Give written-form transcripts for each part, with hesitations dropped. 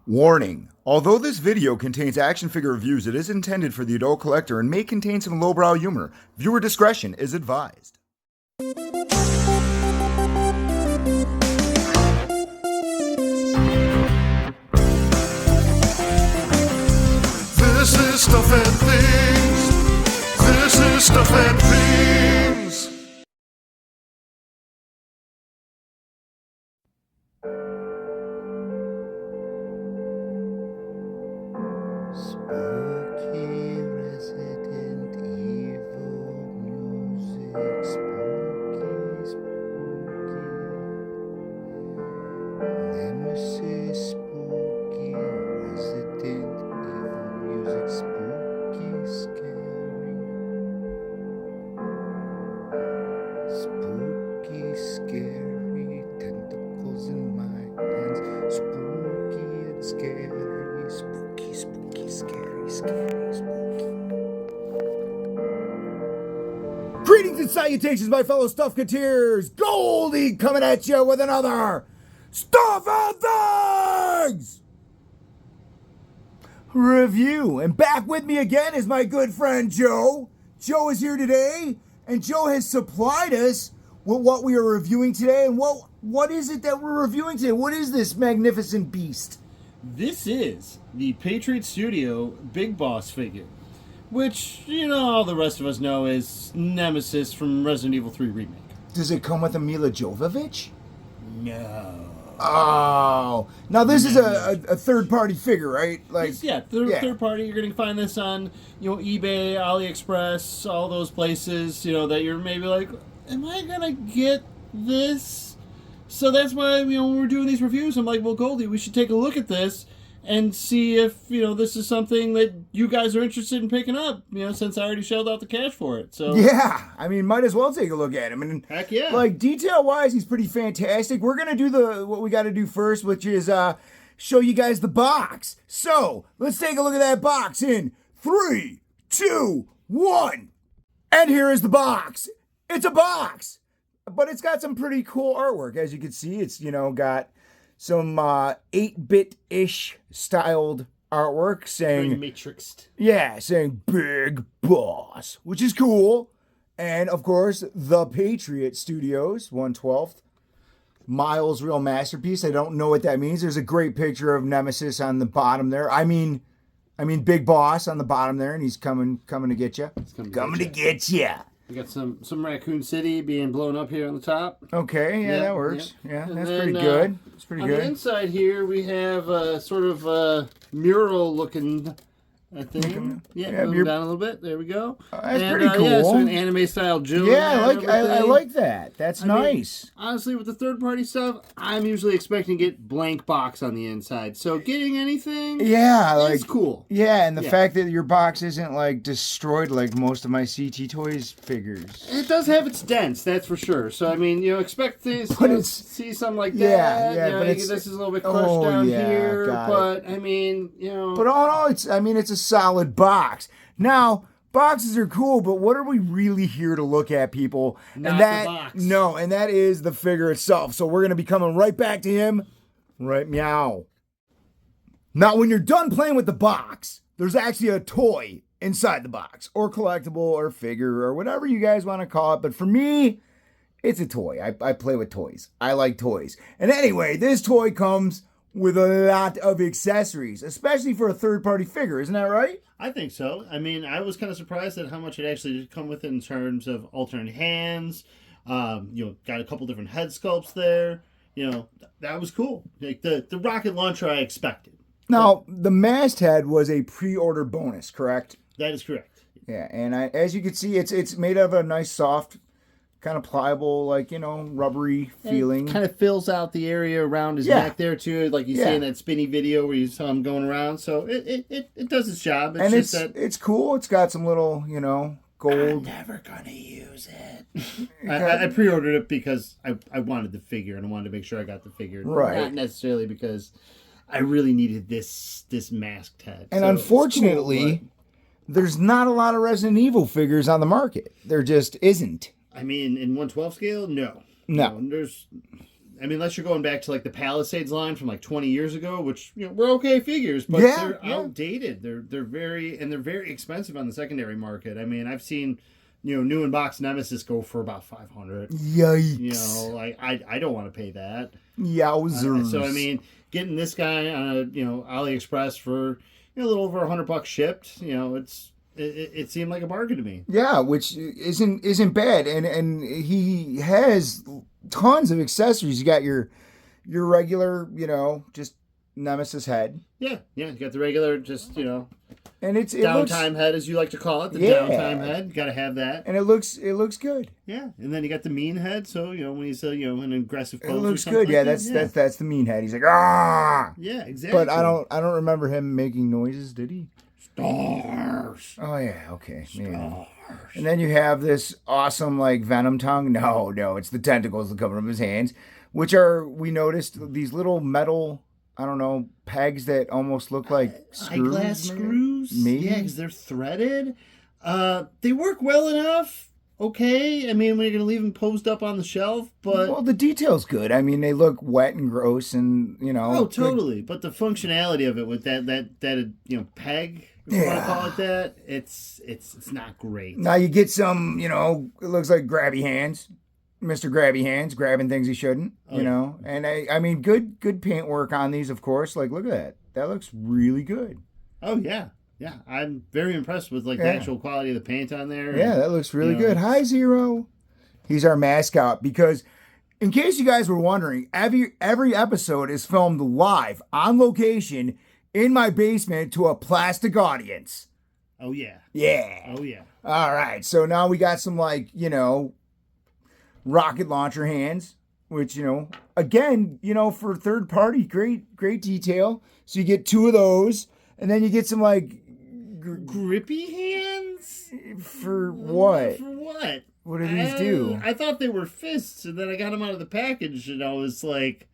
Warning. Although this video contains action figure reviews, it is intended for the adult collector and may contain some lowbrow humor. Viewer discretion is advised. This is Stuff and Things. This is Stuff and Things. Spooky Resident Evil music, spooky. Nemesis, spooky Resident Evil music, spooky, scary. Spooky, scary, tentacles in my hands, spooky and scary, spooky, scary, spooky. Greetings and salutations, my fellow Stuffketeers! Goldy coming at you with another Stuff and Things review. And back with me again is my good friend Joe. Joe is here today, and Joe has supplied us with what we are reviewing today. And what is it that we're reviewing today? What is this magnificent beast? This is the Patriot Studio Big Boss figure, which, all the rest of us know is Nemesis from Resident Evil 3 Remake. Does it come with a Mila Jovovich? No. Oh, now this is a third-party figure, right? Third party. You're going to find this on, eBay, AliExpress, all those places, that you're maybe like, am I going to get this? So that's why, when we're doing these reviews, I'm like, well, Goldie, we should take a look at this and see if, this is something that you guys are interested in picking up, since I already shelled out the cash for it. So yeah, might as well take a look at him. Heck yeah. Like, detail-wise, he's pretty fantastic. We're going to do what we got to do first, which is show you guys the box. So, let's take a look at that box in 3, 2, 1. And here is the box. It's a box, but it's got some pretty cool artwork. As you can see, it's, got some 8-bit-ish styled artwork saying matrixed. Yeah, saying Big Boss, which is cool. And of course, the Patriot Studios, 1/12th. Miles' real masterpiece. I don't know what that means. There's a great picture of Nemesis on the bottom there. I mean Big Boss on the bottom there, and he's coming to get you. Coming to get you. We got some Raccoon City being blown up here on the top. Okay, yeah, that works. Yeah, that's pretty good. It's pretty good. On the inside here, we have sort of a mural-looking thing. Move down a little bit. There we go. That's pretty cool. Yeah, so an anime-style Jill. Yeah, I like that. That's nice. Honestly, with the third-party stuff, I'm usually expecting to get blank box on the inside. So getting anything, is cool. Yeah, and the fact that your box isn't destroyed like most of my CT Toys figures. It does have its dents, that's for sure. So expect to see something like that. Yeah, but this is a little bit crushed down here. But But all in all, it's a solid box. Now, boxes are cool, but what are we really here to look at, people? Not the box. No, and that is the figure itself. So we're going to be coming right back to him. Right meow. Now, when you're done playing with the box, there's actually a toy inside the box, or collectible, or figure, or whatever you guys want to call it. But for me, it's a toy. I play with toys. I like toys. And anyway, this toy comes with a lot of accessories, especially for a third-party figure. Isn't that right? I think so. I was kind of surprised at how much it actually did come with in terms of alternate hands. Got a couple different head sculpts there. That was cool. Like the rocket launcher I expected. Now, the masthead was a pre-order bonus, correct? That is correct. Yeah, and as you can see, it's made of a nice, soft, kind of pliable, rubbery feeling. It kind of fills out the area around his neck there too, like you see in that spinny video where you saw him going around. So it does its job. It's cool. It's got some little, gold. I'm never gonna use it. I pre-ordered it because I wanted the figure and I wanted to make sure I got the figure, right? Not necessarily because I really needed this masked head. And so unfortunately, cool, there's not a lot of Resident Evil figures on the market. There just isn't. In 1/12 scale, no. No. There's I mean, unless you're going back to like the Palisades line from like 20 years ago, which were okay figures, but Yeah, they're outdated. They're very expensive on the secondary market. I mean, I've seen new in box Nemesis go for about $500. Yikes. Like I don't want to pay that. Yowzers. So I mean, getting this guy on a AliExpress for a little over $100 shipped, it seemed like a bargain to me. Yeah, which isn't bad, and he has tons of accessories. You got your regular, just Nemesis head. Yeah, you got the regular, just and it downtime head, as you like to call it, the downtime head. Got to have that, and it looks good. Yeah, and then you got the mean head. So when he's an aggressive pose, it looks or something good. Like yeah, that. that's the mean head. He's like ah. Yeah, exactly. But I don't remember him making noises. Did he? Stars. Oh yeah, okay. Stars. Yeah. And then you have this awesome like venom tongue. No, it's the tentacles that come from his hands, which are, we noticed, these little metal, I don't know, pegs that almost look like screws. Eyeglass screws. Maybe. Yeah, because they're threaded. They work well enough. Okay, I mean, when you're gonna leave them posed up on the shelf, but well, the detail's good. I mean, they look wet and gross, and oh, totally. But the functionality of it with that peg, if you want to call it that, it's not great. Now you get some, it looks like grabby hands, Mr. Grabby Hands, grabbing things he shouldn't, And I mean, good paint work on these, of course. Like, look at that. That looks really good. Oh yeah. Yeah, I'm very impressed with the actual quality of the paint on there. Yeah, that looks really good. Hi, Zero. He's our mascot because, in case you guys were wondering, every episode is filmed live on location in my basement to a plastic audience. Oh yeah. Yeah. Oh yeah. All right. So now we got some rocket launcher hands, which again, for third party, great detail. So you get 2 of those, and then you get some grippy hands? For what? For what? What do these do? I thought they were fists, and then I got them out of the package, and I was like,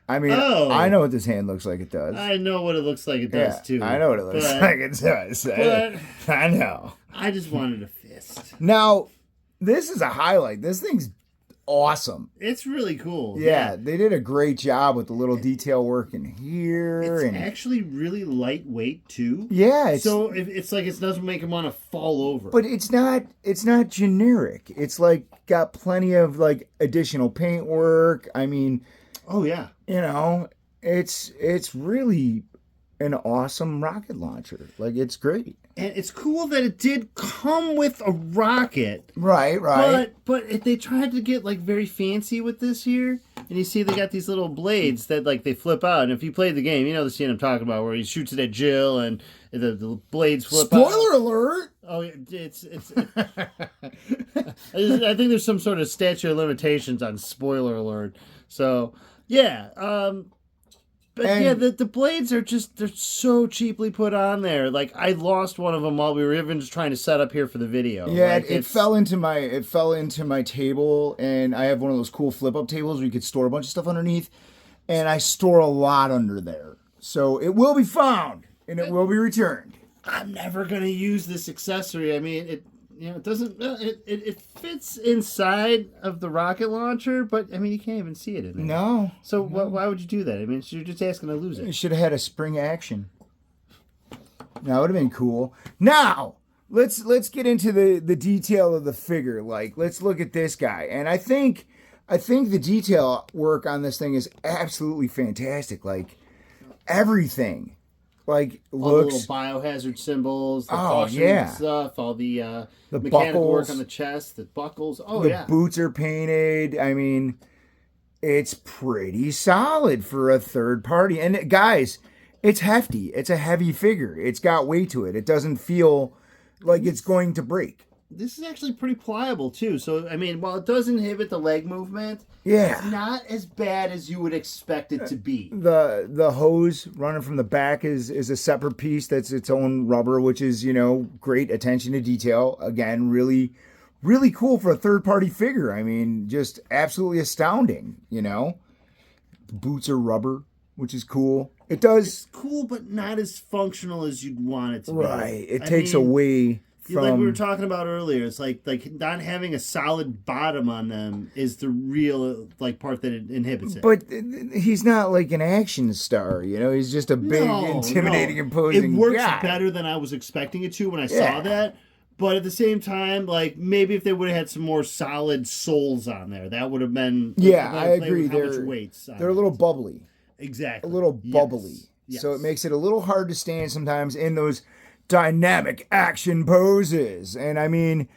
I mean, I know what this hand looks like it does. I know what it looks like it does, too. I know what it looks like it does. But I know. I just wanted a fist. Now, this is a highlight. This thing's awesome. It's really cool. Yeah, they did a great job with the little detail work in here. It's actually really lightweight too. Yeah, so it's like it doesn't make them want to fall over. But it's not generic. It's got plenty of additional paint work. I mean, oh yeah, it's really an awesome rocket launcher. It's great. And it's cool that it did come with a rocket. Right. But if they tried to get very fancy with this here, and you see they got these little blades that they flip out. And if you played the game, you know the scene I'm talking about where he shoots it at Jill and the blades flip out. Spoiler alert! Oh, it's I think there's some sort of statute of limitations on spoiler alert. So yeah. But the blades are they're so cheaply put on there. I lost one of them while we were even just trying to set up here for the video. Yeah, it fell into my table, and I have one of those cool flip up tables where you could store a bunch of stuff underneath, and I store a lot under there. So it will be found and it will be returned. I'm never gonna use this accessory. I mean, it doesn't. It fits inside of the rocket launcher, but I mean, you can't even see it in there. No. So why would you do that? I mean, you're just asking to lose it. You should have had a spring action. That would have been cool. Now let's get into the detail of the figure. Let's look at this guy, and I think the detail work on this thing is absolutely fantastic. Everything. All looks the little biohazard symbols, the caution stuff, all the mechanical buckles, work on the chest, the buckles. Oh, the boots are painted. I mean, it's pretty solid for a third party. And guys, it's hefty. It's a heavy figure. It's got weight to it. It doesn't feel like it's going to break. This is actually pretty pliable too. So I mean, while it does inhibit the leg movement, it's not as bad as you would expect it to be. The hose running from the back is a separate piece that's its own rubber, which is great attention to detail. Again, really, really cool for a third party figure. I mean, just absolutely astounding. The boots are rubber, which is cool. It's cool, but not as functional as you'd want it to be. Right. It takes away like we were talking about earlier, it's like not having a solid bottom on them is the real like part that inhibits it. But he's not like an action star, you know. He's just a big, intimidating, imposing It works guy. better than I was expecting it to when I saw that. But at the same time, like maybe if they would have had some more solid soles on there, that would have been. Yeah, I agree. They're a little bubbly. Exactly. A little bubbly. Yes. So it makes it a little hard to stand sometimes in those dynamic action poses. And I mean,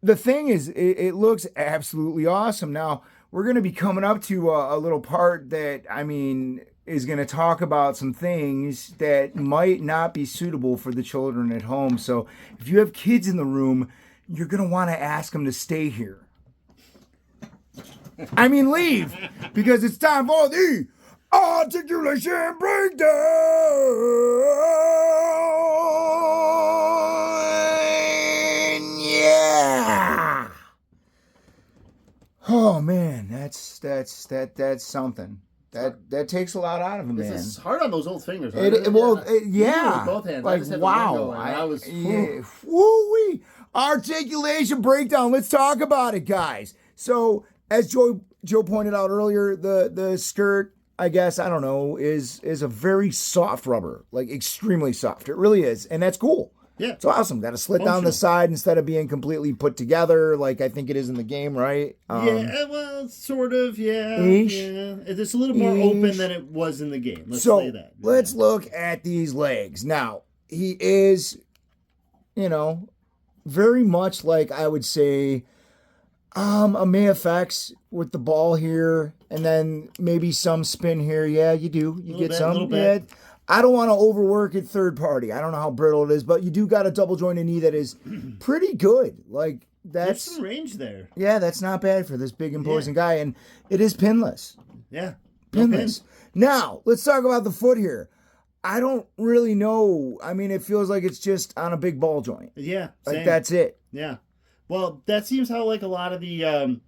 the thing is, it looks absolutely awesome. Now, we're going to be coming up to a little part that, I mean, is going to talk about some things that might not be suitable for the children at home. So if you have kids in the room, you're going to want to ask them to stay here. I mean, leave, because it's time for the articulation breakdown. Yeah. Oh man, that's something. That takes a lot out of a man. It's hard on those old fingers. Yeah. With both hands. Like, wow. I was. Woo-wee. Articulation breakdown. Let's talk about it, guys. So, as Joe pointed out earlier, the skirt, I guess, I don't know, is a very soft rubber, like extremely soft. It really is, and that's cool. Yeah. It's awesome. Got to slit down the side instead of being completely put together like I think it is in the game, right? Yeah, well, sort of, yeah. Ish. Yeah. It's a little more open than it was in the game. Let's say that. Let's look at these legs. Now, he is, very much like I would say a Mayfx with the ball here and then maybe some spin here. Yeah, you do. You get some. Little bit. Yeah. I don't want to overwork it third party. I don't know how brittle it is, but you do got a double jointed knee that is pretty good. Like there's some range there. Yeah, that's not bad for this big imposing guy, and it is pinless. Yeah. Pinless. Now, let's talk about the foot here. I don't really know. I mean, it feels like it's just on a big ball joint. Yeah. Like same. that's it. Yeah. Well, that seems how like a lot of the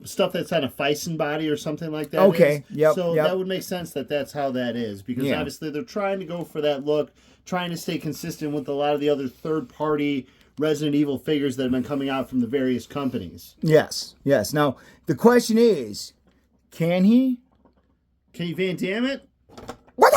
stuff that's on a Fison body or something like that. Okay. Is. Yep. So that would make sense that's how that is, because obviously they're trying to go for that look, trying to stay consistent with a lot of the other third-party Resident Evil figures that have been coming out from the various companies. Yes. Now, the question is, can he? Can you Van Damme it? What?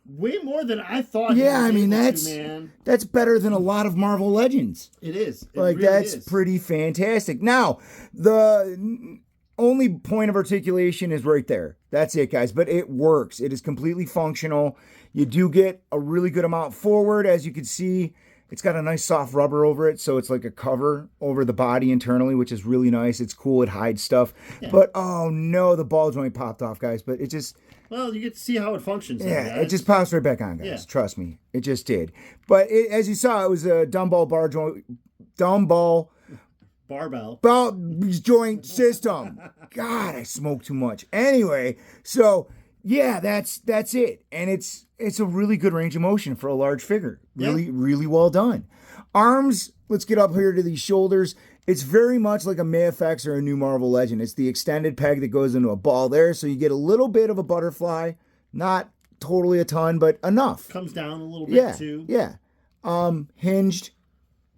Way more than I thought. Yeah, I mean, man. that's better than a lot of Marvel Legends. It is. It like, really that's is. pretty fantastic. Now, the only point of articulation is right there. That's it, guys. But it works. It is completely functional. You do get a really good amount forward. As you can see, it's got a nice soft rubber over it, so it's like a cover over the body internally, which is really nice. It's cool. It hides stuff. Yeah. But, oh, no, the ball joint popped off, guys. But it just... Well, you get to see how it functions. Yeah, it just pops right back on, guys. Yeah. Trust me. It just did. But as you saw, it was a barbell joint system. God, I smoke too much. Anyway, so yeah, that's it. And it's a really good range of motion for a large figure. Really well done. Arms, let's get up here to these shoulders. It's very much like a Mayfx or a new Marvel Legend. It's the extended peg that goes into a ball there, so you get a little bit of a butterfly. Not totally a ton, but enough. Comes down a little bit too. Yeah. Hinged.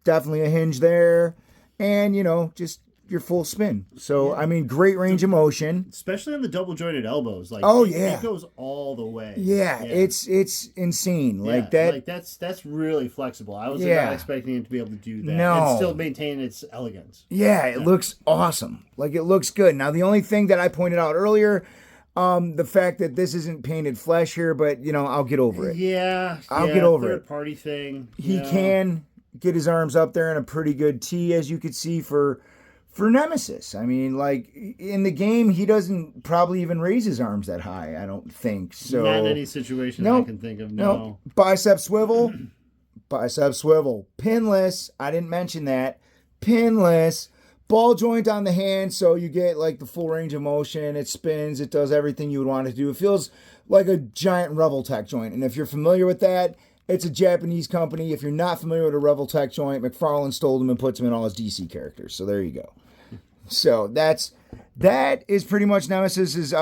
Definitely a hinge there. And, just your full spin. So, I mean, great range of motion. Especially on the double jointed elbows. Like, it goes all the way. Yeah. It's insane. Yeah, like that. Like that's really flexible. I was not expecting it to be able to do that. No. And still maintain its elegance. Yeah, it looks awesome. Like, it looks good. Now, the only thing that I pointed out earlier, the fact that this isn't painted flesh here, but, I'll get over it. Yeah. I'll get over it. Third party thing. He can get his arms up there in a pretty good T, as you could see, for Nemesis. I mean, like, in the game, he doesn't probably even raise his arms that high, I don't think. So not in any situation I can think of, no. Bicep swivel. Pinless. I didn't mention that. Pinless. Ball joint on the hand, so you get, like, the full range of motion. It spins. It does everything you would want it to do. It feels like a giant Revoltech joint. And if you're familiar with that, it's a Japanese company. If you're not familiar with a Revoltech joint, McFarlane stole them and puts them in all his DC characters. So there you go. So that is pretty much Nemesis's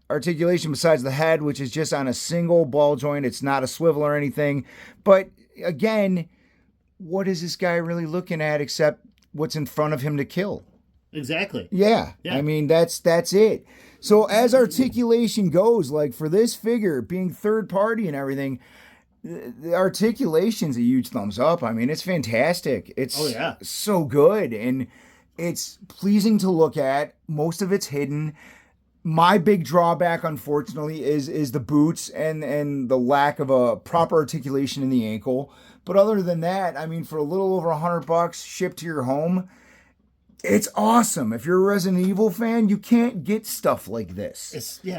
articulation, besides the head, which is just on a single ball joint. It's not a swivel or anything. But again, what is this guy really looking at except what's in front of him to kill? Exactly. Yeah. Yeah. I mean, that's it. So as articulation goes, like for this figure being third party and everything, the articulation's a huge thumbs up. I mean, it's fantastic. It's so good, and it's pleasing to look at. Most of it's hidden. My big drawback, unfortunately, is the boots and the lack of a proper articulation in the ankle. But other than that, I mean, for a little over $100 shipped to your home, it's awesome. If you're a Resident Evil fan, you can't get stuff like this.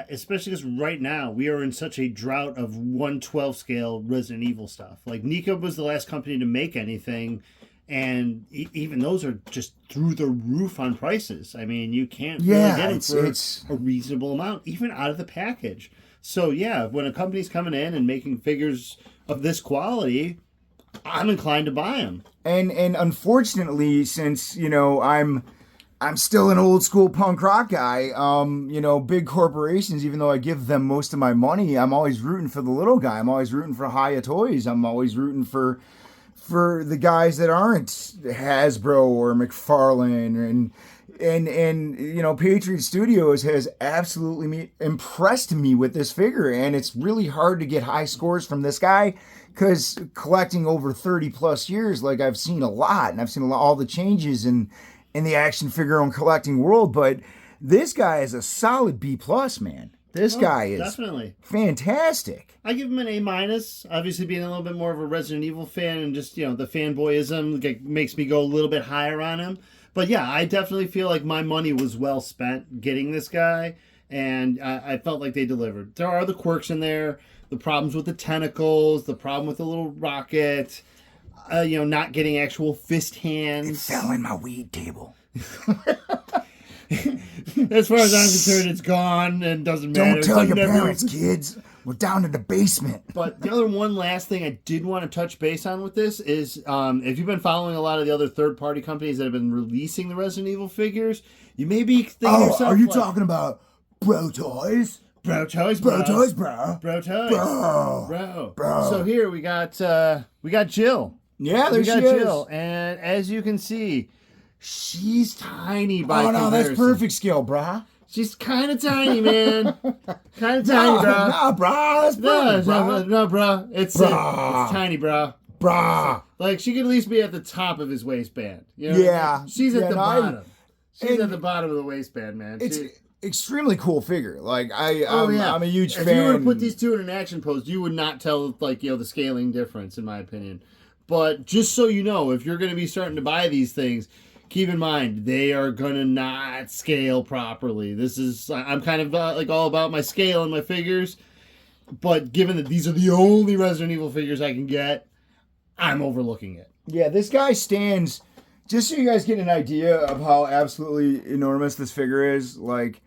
Especially because right now we are in such a drought of 1/12 scale Resident Evil stuff. Like Nika was the last company to make anything, and even those are just through the roof on prices. I mean, you can't really get them for a reasonable amount, even out of the package. So yeah, when a company's coming in and making figures of this quality, I'm inclined to buy them. And unfortunately, since I'm still an old school punk rock guy, big corporations, even though I give them most of my money, I'm always rooting for the little guy. I'm always rooting for Hiya Toys. I'm always rooting for the guys that aren't Hasbro or McFarlane and Patriot Studios has absolutely impressed me with this figure, and it's really hard to get high scores from this guy because collecting over 30 plus years, like I've seen a lot, and I've seen all the changes in the action figure and collecting world, but this guy is a solid B plus, man. This guy is definitely fantastic. I give him an A-. Obviously, being a little bit more of a Resident Evil fan and just the fanboyism makes me go a little bit higher on him. But yeah, I definitely feel like my money was well spent getting this guy, and I felt like they delivered. There are the quirks in there, the problems with the tentacles, the problem with the little rocket, not getting actual fist hands. It fell in my weed table. As far as I'm concerned, it's gone and doesn't matter. Don't tell your parents, kids. We're down in the basement. But the other one last thing I did want to touch base on with this is if you've been following a lot of the other third-party companies that have been releasing the Resident Evil figures, you may be thinking to yourself, are you talking about Bro Toys? Bro Toys, bro. Bro Toys, bro. Bro Toys. Bro. So here we got Jill. Yeah, there she is. Jill. And as you can see, she's tiny by comparison. That's perfect scale, brah. She's kind of tiny, man. Kind of tiny, bro. Nah, brah. That's perfect, brah. No, bro. It's tiny, bro. Brah. Like, she could at least be at the top of his waistband. You know? Yeah. She's at the bottom. She's at the bottom of the waistband, man. It's extremely cool figure. Like, I'm a huge fan. If you were to put these two in an action pose, you would not tell, the scaling difference, in my opinion. But just so you know, if you're going to be starting to buy these things, keep in mind, they are going to not scale properly. I'm kind of all about my scale and my figures, but given that these are the only Resident Evil figures I can get, I'm overlooking it. Yeah, this guy stands, just so you guys get an idea of how absolutely enormous this figure is, like,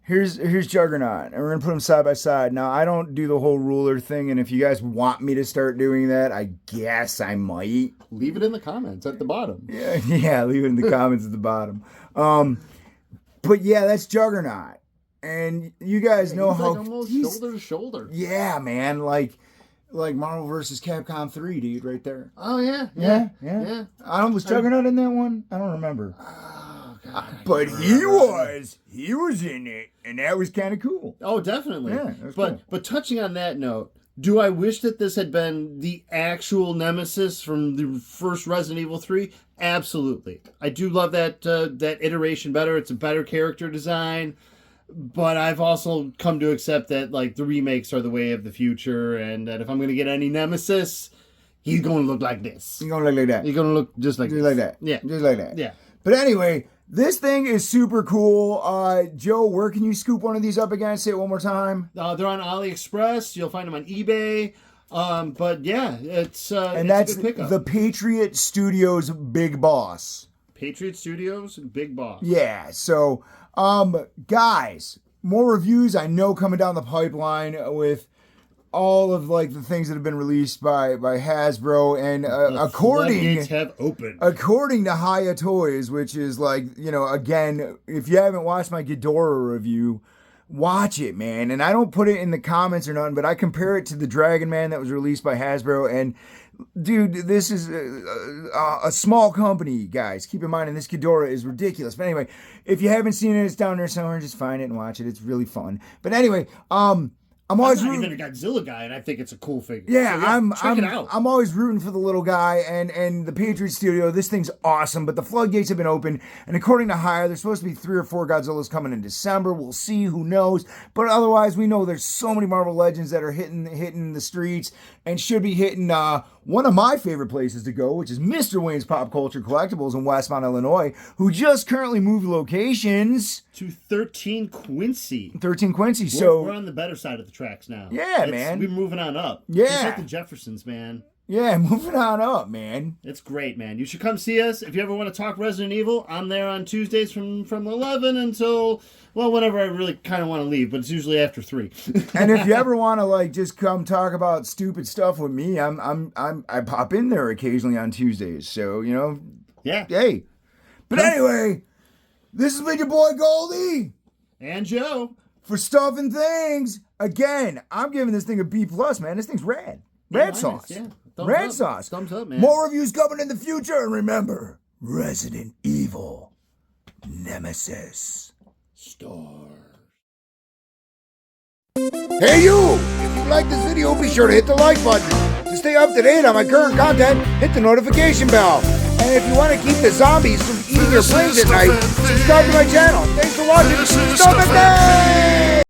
here's Juggernaut, and we're going to put them side by side. Now, I don't do the whole ruler thing, and if you guys want me to start doing that, I guess I might. Leave it in the comments at the bottom. Yeah, leave it in the comments at the bottom. But yeah, that's Juggernaut. And you guys know how... almost shoulder to shoulder. Yeah, man, like Marvel vs. Capcom 3, dude, right there. Oh, yeah. Was Juggernaut in that one? I don't remember. God, but he was in it, and that was kind of cool. Oh, definitely. Yeah, cool. But touching on that note, do I wish that this had been the actual Nemesis from the first Resident Evil 3? Absolutely. I do love that iteration better. It's a better character design, but I've also come to accept that the remakes are the way of the future, and that if I'm going to get any Nemesis, he's going to look like this. He's going to look like that. He's going to look just like that. Yeah. Just like that. Yeah. But anyway, this thing is super cool. Joe, where can you scoop one of these up again? Say it one more time. They're on AliExpress. You'll find them on eBay. But yeah, it's that's a good pickup. The Patriot Studios Big Boss. Patriot Studios Big Boss. Yeah. So, guys, more reviews I know coming down the pipeline with all of the things that have been released by Hasbro, and according to Hiya Toys, which is again, if you haven't watched my Ghidorah review, watch it, man. And I don't put it in the comments or nothing, but I compare it to the Dragon Man that was released by Hasbro. And dude, this is a small company, guys. Keep in mind, and this Ghidorah is ridiculous. But anyway, if you haven't seen it, it's down there somewhere. Just find it and watch it. It's really fun. But anyway, I'm always not even a Godzilla guy, and I think it's a cool figure. Yeah, So, check it out. I'm always rooting for the little guy and the Patriot Studio. This thing's awesome, but the floodgates have been open, and according to Hire, there's supposed to be 3 or 4 Godzillas coming in December. We'll see, who knows? But otherwise, we know there's so many Marvel Legends that are hitting the streets and should be hitting one of my favorite places to go, which is Mr. Wayne's Pop Culture Collectibles in Westmont, Illinois, who just currently moved locations to 13 Quincy. 13 Quincy. So we're on the better side of the tracks now. Yeah, man. We're moving on up. Yeah. Just like the Jeffersons, man. Yeah, moving on up, man. It's great, man. You should come see us. If you ever want to talk Resident Evil, I'm there on Tuesdays from 11 until, well, whenever I really kind of want to leave, but it's usually after 3. And if you ever want to like just come talk about stupid stuff with me, I pop in there occasionally on Tuesdays. So, you know, yeah. Hey. But anyway, this has been your boy Goldy and Joe for Stuff and Things. Again, I'm giving this thing a B+, man. This thing's rad. Rad sauce. Yeah. Red sauce. Thumbs up, man. More reviews coming in the future. And remember, Resident Evil, Nemesis, Star. Hey you! If you like this video, be sure to hit the like button. To stay up to date on my current content, hit the notification bell. And if you want to keep the zombies from eating your brains at night, subscribe to my channel. Thanks for watching. Stuff and Things!